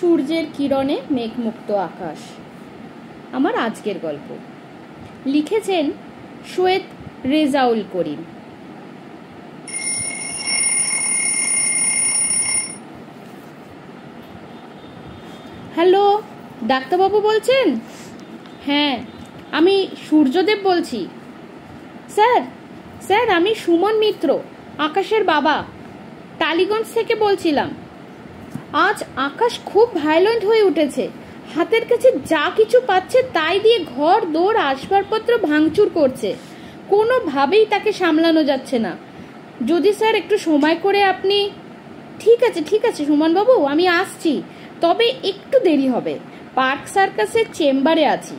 সূর্যের কিরণে মেঘমুক্ত আকাশ। আমার আজকের গল্প লিখেছেন সৈয়দ রেজাউল করিম। হ্যালো, ডাক্তারবাবু বলছেন? হ্যাঁ, আমি সূর্যদেব বলছি। স্যার আমি সুমন মিত্র, আকাশের বাবা, টালিগঞ্জ থেকে বলছিলাম। আজ আকাশ খুব ভায়োলেন্ট হয়ে উঠেছে। হাতের কাছে যা কিছু পাচ্ছে তাই দিয়ে ঘর দৌড় আসবাবপত্র ভাঙচুর করছে। কোনোভাবেই তাকে সামলানো যাচ্ছে না। যদি স্যার একটু সময় করে আপনি... ঠিক আছে সুমনবাবু, আমি আসছি, তবে একটু দেরি হবে। পার্ক সার্কাসের চেম্বারে আছি।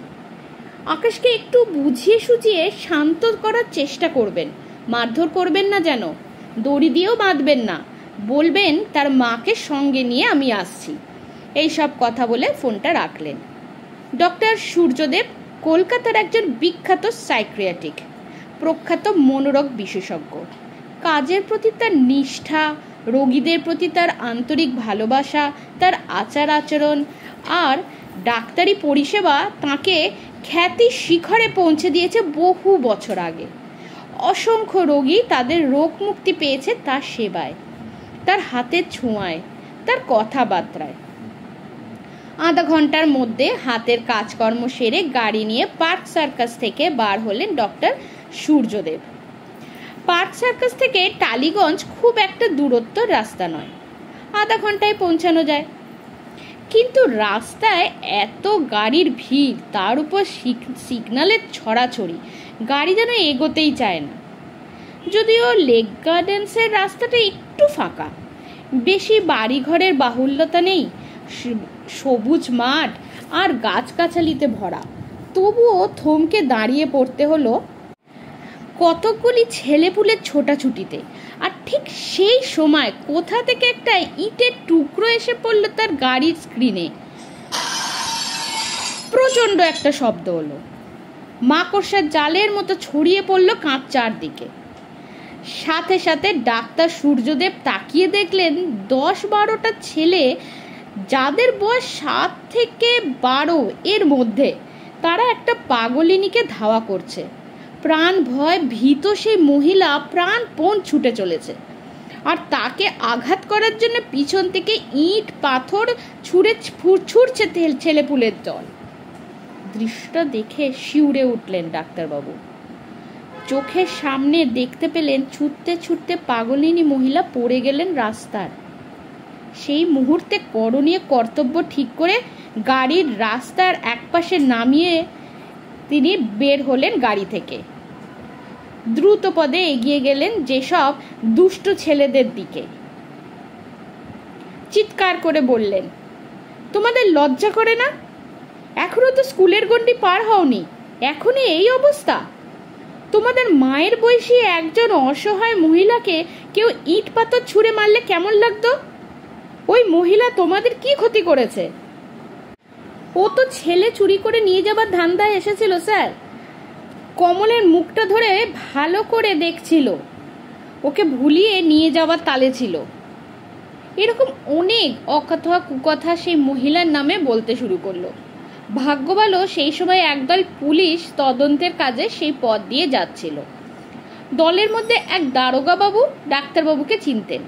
আকাশকে একটু বুঝিয়ে সুঝিয়ে শান্ত করার চেষ্টা করবেন। মারধর করবেন না যেন, দড়ি দিয়েও বাঁধবেন না। বলবেন তার মাকে সঙ্গে নিয়ে আমি আসছি। এই সব কথা বলে ফোনটা রাখলেন। ডক্টর সূর্যদেব কলকাতার একজন বিখ্যাত সাইকিয়াট্রিক, প্রখ্যাত মনোরোগ বিশেষজ্ঞ। কাজের প্রতি তার নিষ্ঠা, রোগীদের প্রতি তার আন্তরিক ভালোবাসা, তার আচার আচরণ আর ডাক্তারি পরিষেবা তাঁকে খ্যাতি শিখরে পৌঁছে দিয়েছে বহু বছর আগে। অসংখ্য রোগী তাদের রোগ মুক্তি পেয়েছে তার সেবায়, তার হাতের ছোঁয়ায়, তার কথাবার্তায়। আধা ঘন্টার মধ্যে হাতের কাজকর্ম সেরে গাড়ি নিয়ে পার্ক সার্কাস থেকে বার হলেন ডক্টর সূর্যদেব। পার্ক সার্কাস থেকে টালিগঞ্জ খুব একটা দূরত্ব রাস্তা নয়, আধা ঘন্টায় পৌঁছানো যায়। কিন্তু রাস্তায় এত গাড়ির ভিড়, তার উপর সিগন্যালের ছড়াছড়ি, গাড়ি যেন এগোতেই চায় না। যদিও লেক গার্ডেন্সের রাস্তাটা একটু ফাঁকা, বেশি বাড়িঘরের বাহুল্যতা নেই, সবুজ মাঠ আর গাছগাছালিতে ভরা, তবুও থমকে দাঁড়িয়ে পড়তে হলো কতকগুলি ছেলেপুলের ছোটাছুটিতে। আর ঠিক সেই সময় কোথা থেকে একটা ইটের টুকরো এসে পড়ল তার গাড়ির স্ক্রিনে। প্রচন্ড একটা শব্দ হলো, মাকড়সার জালের মতো ছড়িয়ে পড়লো কাঁচ চারদিকে। সাথে সাথে ডাক্তার সূর্যদেব তাকিয়ে দেখলেন 10-12টা ছেলে, যাদের বয়স 7 থেকে 12 এর মধ্যে, তারা একটা পাগলিনীকে ধাওয়া করছে। প্রাণ ভয় ভীত সেই মহিলা প্রাণপণ ছুটে চলেছে, আর তাকে আঘাত করার জন্য পিছন থেকে ইট পাথর ছুড়ছে ছেলেপুলের দল। দৃশ্যটা দেখে শিউরে উঠলেন ডাক্তারবাবু। চোখের সামনে দেখতে পেলেন ছুটতে ছুটতে পাগলিনী মহিলা পড়ে গেলেন রাস্তার। সেই মুহূর্তে করণীয় কর্তব্য ঠিক করে গাড়ির রাস্তার একপাশে নামিয়ে তিনি বের হলেন গাড়ি থেকে। দ্রুত পদে এগিয়ে গেলেন যেসব দুষ্ট ছেলেদের দিকে। চিৎকার করে বললেন, তোমাদের লজ্জা করে না? এখনো তো স্কুলের গণ্ডি পার হওনি, এখনই এই অবস্থা? তোমাদের মায়ের বয়সী একজন অসহায় মহিলাকে কেউ ইট পাথর ছুঁড়ে মারলে কেমন লাগতো? ওই মহিলা তোমাদের কি ক্ষতি করেছে? ও তো ছেলে চুরি করে নিয়ে যাবার ধান্দায় এসেছিল স্যার। কমলের মুখটা ধরে ভালো করে দেখছিল, ওকে ভুলিয়ে নিয়ে যাওয়ার তালে ছিল। এরকম অনেক অকথা কুকথা সেই মহিলার নামে বলতে শুরু করলো। ভাগ্য ভালো সেই সময় একদল পুলিশ তদন্তের কাজে সেই পথ দিয়ে যাচ্ছিল। দলের মধ্যে এক দারোগা বাবু ডাক্তারবাবুকে চিনতেন।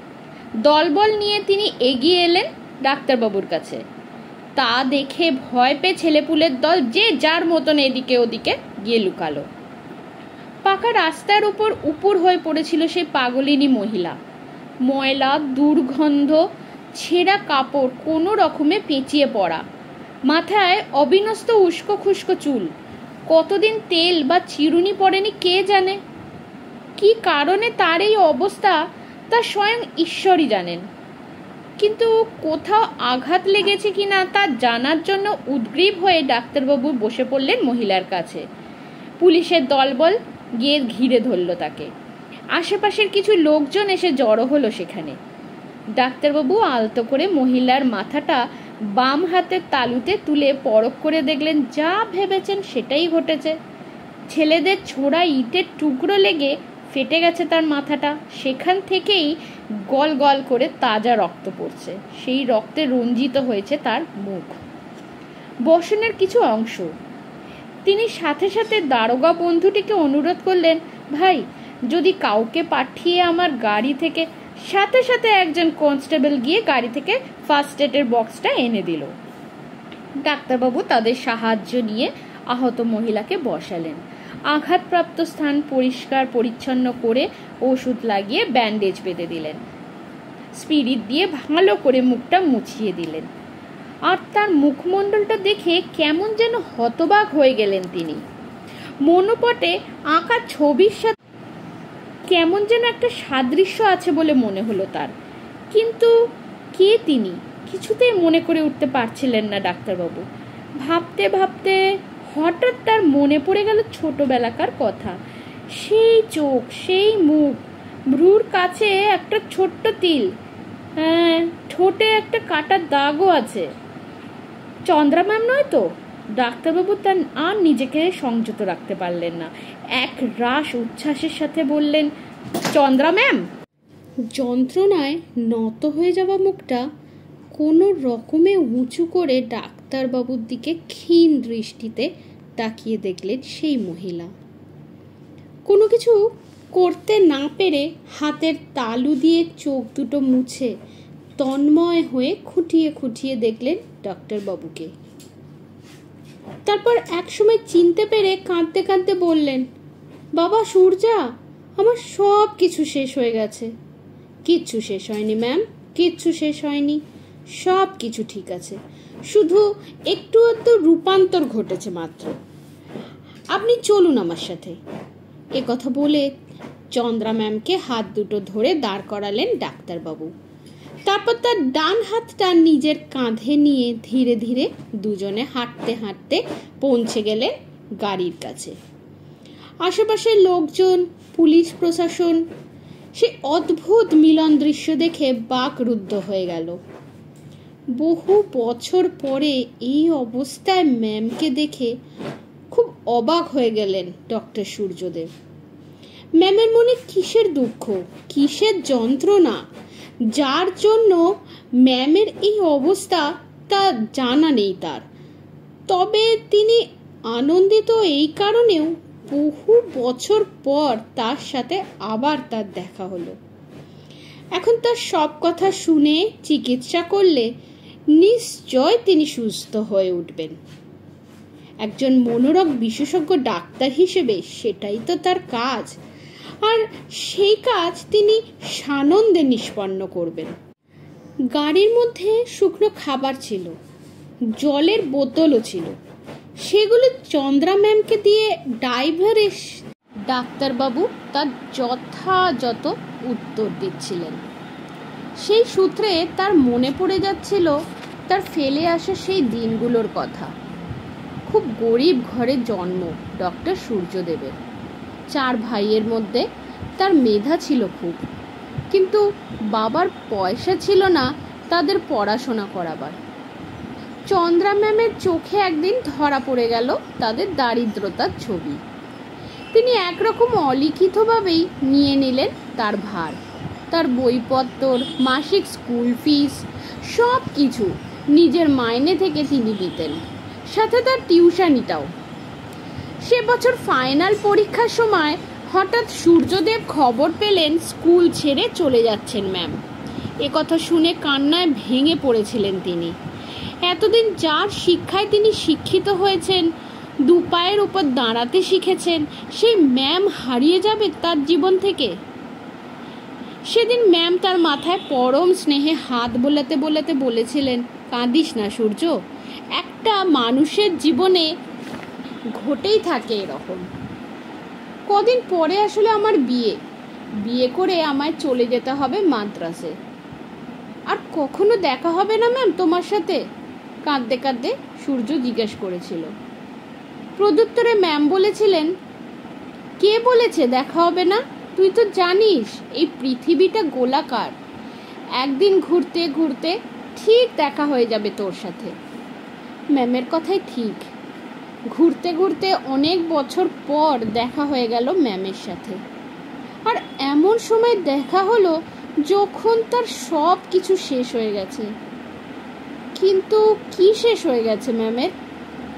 দলবল নিয়ে তিনি এগিয়ে এলেন ডাক্তারবাবুর কাছে। তা দেখে ভয় পেয়ে ছেলেপুলের দল যে যার মতন এদিকে ওদিকে গিয়ে লুকালো। পাকা রাস্তার উপর উপুর হয়ে পড়েছিল সেই পাগলিনী মহিলা। ময়লা, দুর্গন্ধ, ছেঁড়া কাপড় কোনো রকমে পেঁচিয়ে পড়া, মাথায় অবিন্যস্ত উস্কো খুস্কো চুল। কতদিন তেল বা চিরুনি পড়েনি কে জানে। কি কারণে তার এই অবস্থা তা স্বয়ং ঈশ্বরই জানেন। কিন্তু কোথাও আঘাত লেগেছে কিনা তা জানার জন্য উদ্গ্রীব হয়ে ডাক্তারবাবু বসে পড়লেন মহিলার কাছে। পুলিশের দলবল গিয়ে ঘিরে ধরল তাকে। আশেপাশের কিছু লোকজন এসে জড়ো হলো সেখানে। ডাক্তারবাবু আলতো করে মহিলার মাথাটা বাম হাতের তালুতে তুলে পরখ করে দেখলেন যা ভেবেছেন সেটাই ঘটেছে। ছেলেদের ছোড়া ইটের টুকরো লেগে ফেটে গেছে তার মাথাটা, সেখান থেকেই গল গল করে তাজা রক্ত পড়ছে। সেই রক্তে রঞ্জিত হয়েছে তার মুখ, বসনের কিছু অংশ। তিনি সাথে সাথে দারোগা বন্ধুটিকে অনুরোধ করলেন, ভাই, যদি কাউকে পাঠিয়ে আমার গাড়ি থেকে, সাথে সাথে একজন কনস্টেবল গিয়ে গাড়ি থেকে ফার্স্ট এডের বক্সটা এনে দিল। ডাক্তারবাবু তাদের সাহায্য নিয়ে আহত মহিলাকে বসালেন। আঘাতপ্রাপ্ত স্থান পরিষ্কার পরিচ্ছন্ন করে ওষুধ লাগিয়ে ব্যান্ডেজ বেঁধে দিলেন। স্পিরিট দিয়ে ভালো করে মুখটা মুছিয়ে দিলেন। আর তার মুখমণ্ডলটা দেখে কেমন যেন হতবাক হয়ে গেলেন তিনি। মনোপটে আঁকা ছবির সাথে কেমন যেন একটা সাদৃশ্য আছে বলে মনে হলো তার, কিন্তু কে তিনি কিছুতেই মনে করে উঠতে পারছিলেন না ডাক্তারবাবু। ভাবতে ভাবতে হঠাৎ তার মনে পড়ে গেল ছোটবেলাকার কথা। সেই চোখ, সেই মুখ, ভ্রুর কাছে একটা ছোট্ট তিল, হ্যাঁ, ঠোঁটে একটা কাটার দাগও আছে। চন্দ্রা ম্যাম নয় তো? ডাক্তারবাবু তার আর নিজেকে সংযত রাখতে পারলেন না, এক রাশ উচ্ছ্বাসের সাথে বললেন, চন্দ্রা ম্যাম। যন্ত্রণায় নত হয়ে যাওয়া মুখটা কোনো রকমে উঁচু করে ডাক্তারবাবুর দিকে ক্ষীণ দৃষ্টিতে তাকিয়ে দেখলেন সেই মহিলা। কোনো কিছু করতে না পেরে হাতের তালু দিয়ে চোখ দুটো মুছে তন্ময় হয়ে খুঁটিয়ে খুঁটিয়ে দেখলেন ডাক্তারবাবুকে। তারপর একসময় চিনতে পেরে কাঁদতে কাঁদতে বললেন, বাবা সূর্যা, আমার সব কিছু শেষ হয়ে গেছে। কিচ্ছু শেষ হয়নি ম্যাম, কিচ্ছু শেষ হয়নি, সব কিছু ঠিক আছে, শুধু একটু একটু রূপান্তর ঘটেছে মাত্র। আপনি চলুন আমার সাথে। এ কথা বলে চন্দ্রা ম্যামকে হাত দুটো ধরে দাঁড় করালেন ডাক্তারবাবু। তারপর তার ডান হাতটা নিজের কাঁধে নিয়ে ধীরে ধীরে দুজনে হাঁটতে হাঁটতে পৌঁছে গেলেন গাড়ির কাছে। আশেপাশের লোকজন, পুলিশ প্রশাসন সে অদ্ভুত মিলন দৃশ্য দেখে বাকরুদ্ধ হয়ে গেল। বহু বছর পরে এই অবস্থায় ম্যামকে দেখে খুব অবাক হয়ে গেলেন ডক্টর সূর্যদেব। ম্যামের মনে কিসের দুঃখ, কিসের যন্ত্রণা, যার জন্য ম্যামের এই অবস্থা তা জানা নেই তার। তবে তিনি আনন্দিত এই কারণেও বহু বছর পর তার সাথে আবার তার দেখা হলো। এখন তার সব কথা শুনে চিকিৎসা করলে নিশ্চয় তিনি সুস্থ হয়ে উঠবেন। একজন মনোরোগ বিশেষজ্ঞ ডাক্তার হিসেবে সেটাই তো তার কাজ, আর সেই কাজ তিনি সানন্দে নিষ্পন্ন করবেন। গাড়ির মধ্যে শুকনো খাবার ছিল, জলের বোতলও ছিল। সেগুলো চন্দ্রা ম্যামকে দিয়ে ড্রাইভারে ডাক্তারবাবু তার যথাযথ উত্তর দিচ্ছিলেন। সেই সূত্রে তার মনে পড়ে যাচ্ছিল তার ফেলে আসা সেই দিনগুলোর কথা। খুব গরিব ঘরে জন্ম ডক্টর সূর্যদেবের। 4 ভাইয়ের মধ্যে তার মেধা ছিল খুব, কিন্তু বাবার পয়সা ছিল না তাদের পড়াশোনা করাবার। চন্দ্রা ম্যামের চোখে একদিন ধরা পড়ে গেল তাদের দারিদ্রতার ছবি। তিনি একরকম অলিখিতভাবেই নিয়ে নিলেন তার ভার, তার বইপত্র, মাসিক স্কুল ফিস সব কিছু নিজের মাইনে থেকে তিনি দিতেন, সাথে তার টিউশনিটাও। সে বছর ফাইনাল পরীক্ষার সময় হঠাৎ সূর্যদেব খবর পেলেন স্কুল ছেড়ে চলে যাচ্ছেন ম্যাম। একথা শুনে কান্নায় ভেঙে পড়েছিলেন তিনি। এতদিন যার শিক্ষায় তিনি শিক্ষিত হয়েছেন, 2 পায়ের উপর দাঁড়াতে শিখেছেন, সেই ম্যাম হারিয়ে যাবে তার জীবন থেকে। সেদিন ম্যাম তার মাথায় পরম স্নেহে হাত বোলাতে বোলাতে বলেছিলেন, কাঁদিস না সূর্য, একটা মানুষের জীবনে ঘটেই থাকে এরকম। কদিন পরে আসলে আমার বিয়ে করে আমায় চলে যেতে হবে মাদ্রাসে। আর কখনো দেখা হবে না ম্যাম তোমার সাথে? কাঁদতে কাঁদতে সূর্য জিজ্ঞেস করেছিল। প্রত্যুত্তরে ম্যাম বলেছিলেন, কে বলেছে দেখা হবে না? তুই তো জানিস এই পৃথিবীটা গোলাকার, একদিন ঘুরতে ঘুরতে ঠিক দেখা হয়ে যাবে তোর সাথে। ম্যামের কথাই ঠিক, ঘুরতে ঘুরতে অনেক বছর পর দেখা হয়ে গেল ম্যামের সাথে। আর এমন সময় দেখা হলো যখন তার সব কিছু শেষ হয়ে গেছে। কিন্তু কি শেষ হয়ে গেছে ম্যামের?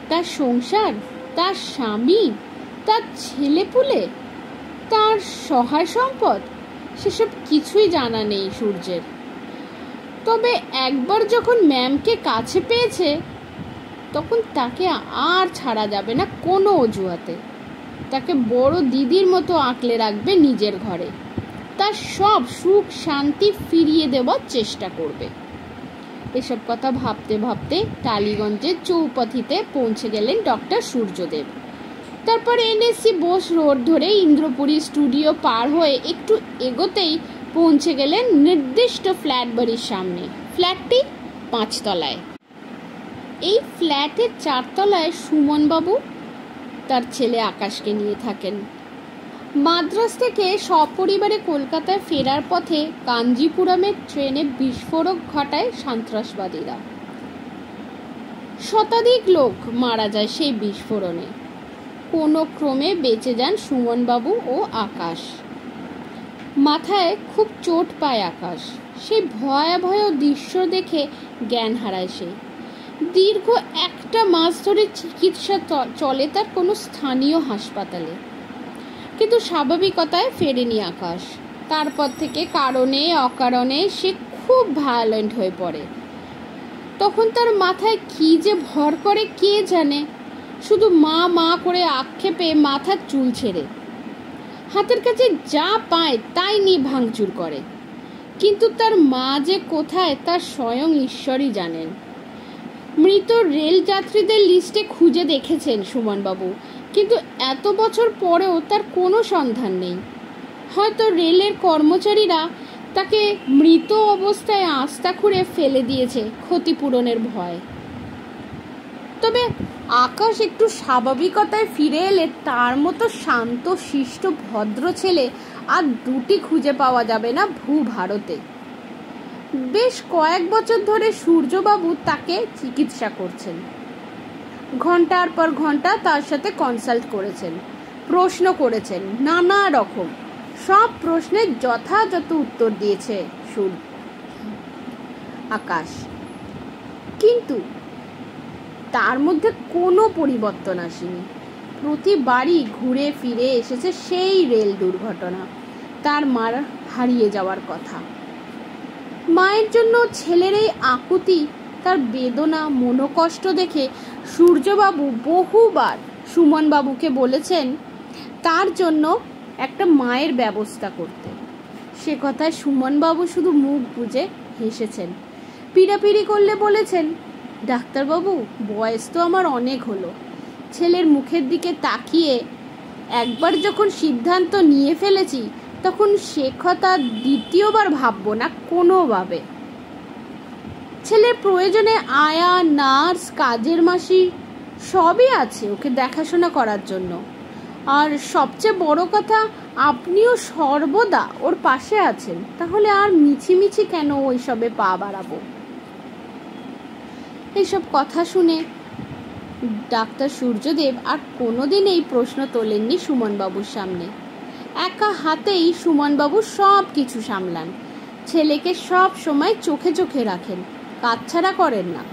তার সংসার, তার স্বামী, তার ছেলেপুলে, তার সহায় সম্পদ, সেসব কিছুই জানা নেই সূর্যের। তবে একবার যখন ম্যামকে কাছে পেয়েছে তখন তাকে আর ছাড়া যাবে না কোনো অজুহাতে। তাকে বড় দিদির মতো আঁকলে রাখবে নিজের ঘরে, তার সব সুখ শান্তি ফিরিয়ে দেওয়ার চেষ্টা করবে। এসব কথা ভাবতে ভাবতে টালিগঞ্জের চৌপাথিতে পৌঁছে গেলেন ডক্টর সূর্যদেব। তারপর এনএসসি বোস রোড ধরে ইন্দ্রপুরী স্টুডিও পার হয়ে একটু এগোতেই পৌঁছে গেলেন নির্দিষ্ট ফ্ল্যাট বাড়ির সামনে। ফ্ল্যাটটি 5 তলায়। এই ফ্ল্যাটের 4 তলায় সুমনবাবু তার ছেলে আকাশকে নিয়ে থাকেন। মাদ্রাজ থেকে সপরিবারে কলকাতায় ফেরার পথে কাঞ্জিপুরমের ট্রেনে বিস্ফোরক ঘটায় সন্ত্রাসবাদীরা। শতাধিক লোক মারা যায় সেই বিস্ফোরণে। কোনো ক্রমে বেঁচে যান সুমনবাবু ও আকাশ। মাথায় খুব চোট পায় আকাশ। সেই ভয়াবহ দৃশ্য দেখে জ্ঞান হারায় সে। দীর্ঘ 1 মাস ধরে চিকিৎসা চলে তার কোনো স্থানীয় হাসপাতালে, কিন্তু স্বাভাবিকতায় ফেরেনি আকাশ। তারপর থেকে কারণে অকারণে সে খুব ভায়োলেন্ট হয়ে পড়ে। তখন তার মাথায় কি যে ভর করে কে জানে। শুধু মা মা করে আক্ষেপে মাথার চুল ছেড়ে হাতের কাছে যা পায় তাই নিয়ে ভাঙচুর করে। কিন্তু তার মা যে কোথায় তা স্বয়ং ঈশ্বরই জানেন। মৃত রেল যাত্রীদের লিস্টে খুঁজে দেখেছেন সুমনবাবু, কিন্তু এত বছর পরেও তার কোনো সন্ধান নেই। হয়তো রেলের কর্মচারীরা তাকে মৃত অবস্থায় আস্থা খুঁড়ে ফেলে দিয়েছে ক্ষতিপূরণের ভয়। তবে আকাশ একটু স্বাভাবিকতায় ফিরে এলে তার মতো শান্ত শিষ্ট ভদ্র ছেলে আর 2টি খুঁজে পাওয়া যাবে না ভূভারতে। বেশ কয়েক বছর ধরে সূর্যবাবু তাকে চিকিৎসা করছেন। ঘন্টার পর ঘন্টা তার সাথে কনসাল্ট করেছেন, প্রশ্ন করেছেন নানা রকম। সব প্রশ্নের যথাযথ উত্তর দিয়েছে আকাশ, কিন্তু তার মধ্যে কোনো পরিবর্তন আসেনি। প্রতিবারই ঘুরে ফিরে এসেছে সেই রেল দুর্ঘটনা, তার মার হারিয়ে যাওয়ার কথা। মায়ের জন্য ছেলের এই আকুতি, তার বেদনা মনোকষ্ট দেখে সূর্যবাবু বহুবার সুমনবাবুকে বলেছেন তার জন্য একটা মায়ের ব্যবস্থা করতে। সে কথায় সুমনবাবু শুধু মুখ বুজে হেসেছেন। পিড়াপিড়ি করলে বলেছেন, ডাক্তারবাবু বয়স তো আমার অনেক হলো। ছেলের মুখের দিকে তাকিয়ে একবার যখন সিদ্ধান্ত নিয়ে ফেলেছি তখন সে কথা দ্বিতীয়বার ভাববো না কোনোভাবে। ছেলের প্রয়োজনে আয়া, নার্স, কাজের মাসি সবই আছে ওকে দেখাশোনা করার জন্য। আর সবচেয়ে বড় কথা, আপনিও সর্বদা ওর পাশে আছেন। তাহলে আর মিছিমিছি কেন ওইসবে পা বাড়াবো? এইসব কথা শুনে ডাক্তার সূর্যদেব আর কোনোদিন এই প্রশ্ন তোলেননি সুমনবাবুর সামনে। একা হাতেই সুমনবাবু সব কিছু সামলান। ছেলেকে সব সময় চোখে চোখে রাখেন, কাছছাড়া করেন না।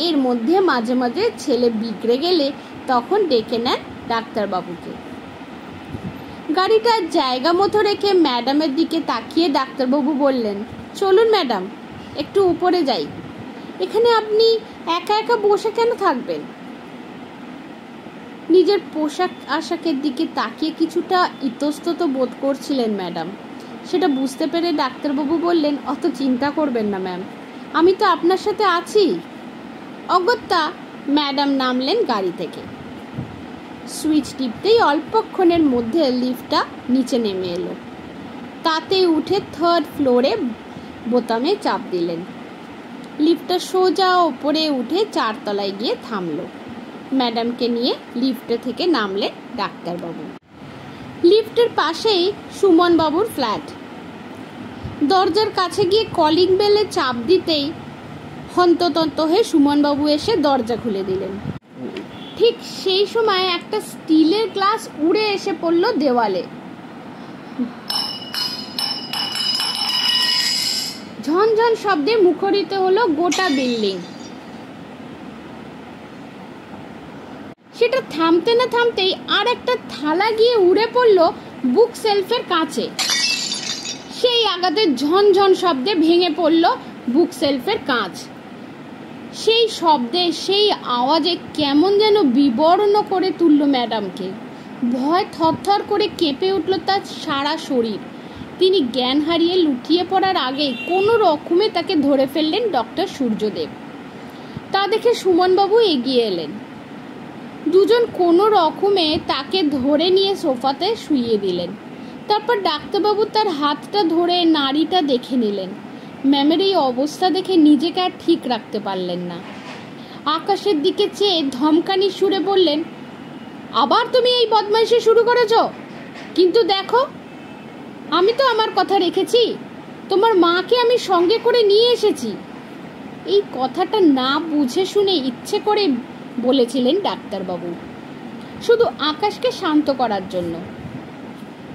এর মধ্যে মাঝে মাঝে ছেলে বিগড়ে গেলে তখন ডেকে নেন ডাক্তারবাবুকে। গাড়িটা জায়গা মতো রেখে ম্যাডামের দিকে তাকিয়ে ডাক্তারবাবু বললেন, চলুন ম্যাডাম, একটু উপরে যাই। এখানে আপনি একা একা বসে কেন থাকবেন? নিজের পোশাক আশাকের দিকে তাকিয়ে কিছুটা ইতস্তত বোধ করছিলেন ম্যাডাম। সেটা বুঝতে পেরে ডাক্তারবাবু বললেন, অত চিন্তা করবেন না ম্যাম, আমি তো আপনার সাথে আছি। অগত্যা ম্যাডাম নামলেন গাড়ি থেকে। সুইচ টিপতেই অল্পক্ষণের মধ্যে লিফটটা নিচে নেমে এলো। তাতে উঠে 3rd ফ্লোরে বোতামে চাপ দিলেন। লিফটটা সোজা ওপরে উঠে 4 তলায় গিয়ে থামলো। ম্যাডামকে নিয়ে লিফটে থেকে নামলেন ডাক্তারবাবু। লিফটের পাশেই সুমনবাবুর ফ্ল্যাট। দরজার কাছে গিয়ে কলিং বেলে চাপ দিতেই হন্ততন্ত হয়ে সুমনবাবু এসে দরজা খুলে দিলেন। ঠিক সেই সময় একটা স্টিলের গ্লাস উড়ে এসে পড়ল দেওয়ালে। ঝনঝন শব্দে মুখরিত হলো গোটা বিল্ডিং। সেটা থামতে না থামতেই আর একটা থালা গিয়ে উড়ে পড়ল বুক সেলফের কাছে। সেই আঘাতে ঝনঝন শব্দে ভেঙে পড়ল বুক সেলফের কাঁচ। সেই শব্দে, সেই আওয়াজে কেমন যেন বিবর্ণ করে তুলল ম্যাডামকে। ভয় থরথর করে কেঁপে উঠল তার সারা শরীর। তিনি জ্ঞান হারিয়ে লুটিয়ে পড়ার আগেই কোনো রকমে তাকে ধরে ফেললেন ডক্টর সূর্যদেব। তা দেখে সুমনবাবু এগিয়ে এলেন। দুজন কোনো রকমে তাকে ধরে নিয়ে সোফাতে শুইয়ে দিলেন। তারপর ডাক্তারবাবু তার হাতটা ধরে নাড়িটা দেখে নিলেন। ম্যামের এই অবস্থা দেখে নিজেকে আর ঠিক রাখতে পারলেন না। আকাশের দিকে চেয়ে ধমকানি সুরে বললেন, আবার তুমি এই বদমাইশি শুরু করেছ? কিন্তু দেখো, আমি তো আমার কথা রেখেছি। তোমার মাকে আমি সঙ্গে করে নিয়ে এসেছি। এই কথাটা না বুঝে শুনে ইচ্ছে করে বলেছিলেন ডাক্তারবাবু, শুধু আকাশকে শান্ত করার জন্য।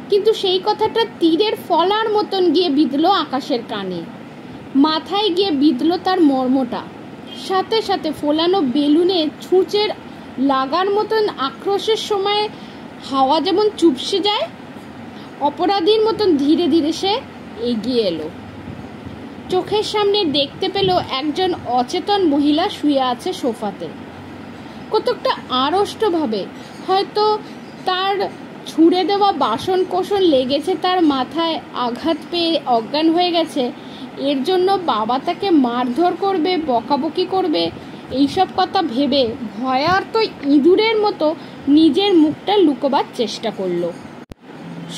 কিন্তু সেই কথাটা তীরের ফলার মতন গিয়ে বিঁধল আকাশের কানে। মাথায় গিয়ে বিঁধল তার মর্মটা। সাথে সাথে ফোলানো বেলুনে ছুঁচের লাগার মতন আক্রোশের সময় হাওয়া যেমন চুপসে যায়, অপরাধীর মতন ধীরে ধীরে সে এগিয়ে এলো। চোখের সামনে দেখতে পেল একজন অচেতন মহিলা শুয়ে আছে সোফাতে। কতকটা আড়ষ্টভাবে, হয়তো তার ছুঁড়ে দেওয়া বাসন কোসন লেগেছে, তার মাথায় আঘাত পেয়ে অজ্ঞান হয়ে গেছে। এর জন্য বাবা তাকে মারধর করবে, বকাবকি করবে, এইসব কথা ভেবে ভয়ার্ত ইঁদুরের মতো নিজের মুখটা লুকোবার চেষ্টা করলো।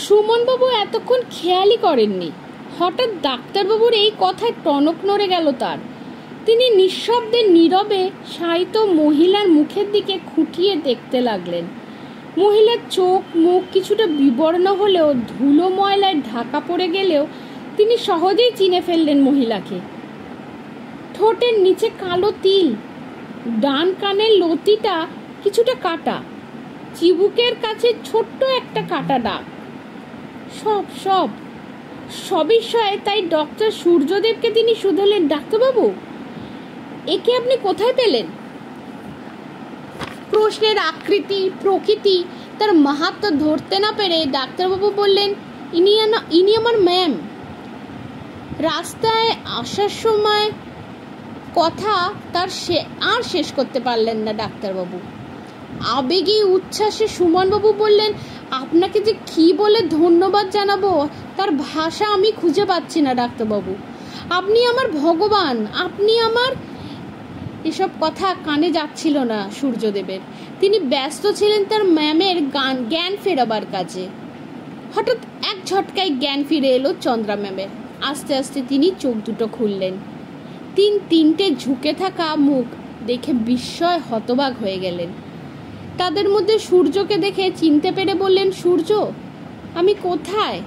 সুমনবাবু এতক্ষণ খেয়ালই করেননি। হঠাৎ ডাক্তারবাবুর এই কথায় টনক নড়ে গেল তার। তিনি নিঃশব্দে নীরবে শায়িত মহিলার মুখের দিকে খুঁটিয়ে দেখতে লাগলেন। মহিলার চোখ মুখ কিছুটা বিবর্ণ হলেও, ধুলো ময়লায় ঢাকা পড়ে গেলেও তিনি সহজেই চিনে ফেললেন মহিলাকে। ঠোঁটের নিচে কালো তিল, ডান কানের লতিটা কিছুটা কাটা, চিবুকের কাছে ছোট্ট একটা কাটা দাগ। সবিষয়ে তাই ডক্টর সূর্যদেবকে তিনি শুধলেন, ডাক্তারবাবু, একে আপনি কোথায় পেলেন? প্রশ্নের আকৃতি প্রকৃতি তার মাহাত্ম্য ধরতে না পেরে ডাক্তারবাবু বললেন, ইনি আমার ম্যাম। রাস্তায় আসার সময় কথা তার আর শেষ করতে পারলেন না ডাক্তারবাবু। আবেগী উচ্ছ্বাসে সুমনবাবু বললেন, আপনাকে যে কি বলে ধন্যবাদ জানাবো তার ভাষা আমি খুঁজে পাচ্ছি না ডাক্তারবাবু। আপনি আমার ভগবান, আপনি আমার। এসব কথা কানে যাচ্ছিল না সূর্যদেবের। তিনি ব্যস্ত ছিলেন তার ম্যামের জ্ঞান ফেরাবার কাজে। হঠাৎ এক ঝটকায় জ্ঞান ফিরে এলো চন্দ্রা ম্যামের। আস্তে আস্তে তিনি চোখ দুটো খুললেন। তিনটে ঝুঁকে থাকা মুখ দেখে বিস্ময় হতবাক হয়ে গেলেন। তাদের মধ্যে সূর্যকে দেখে চিনতে পেরে বললেন, সূর্য, আমি কোথায়?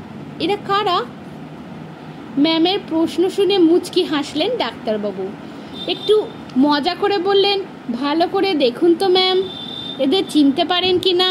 এরা কারা? ম্যামের প্রশ্ন শুনে মুচকি হাসলেন ডাক্তারবাবু। একটু মজা করে বললেন, ভালো করে দেখুন তো ম্যাম, এদের চিনতে পারেন কি না।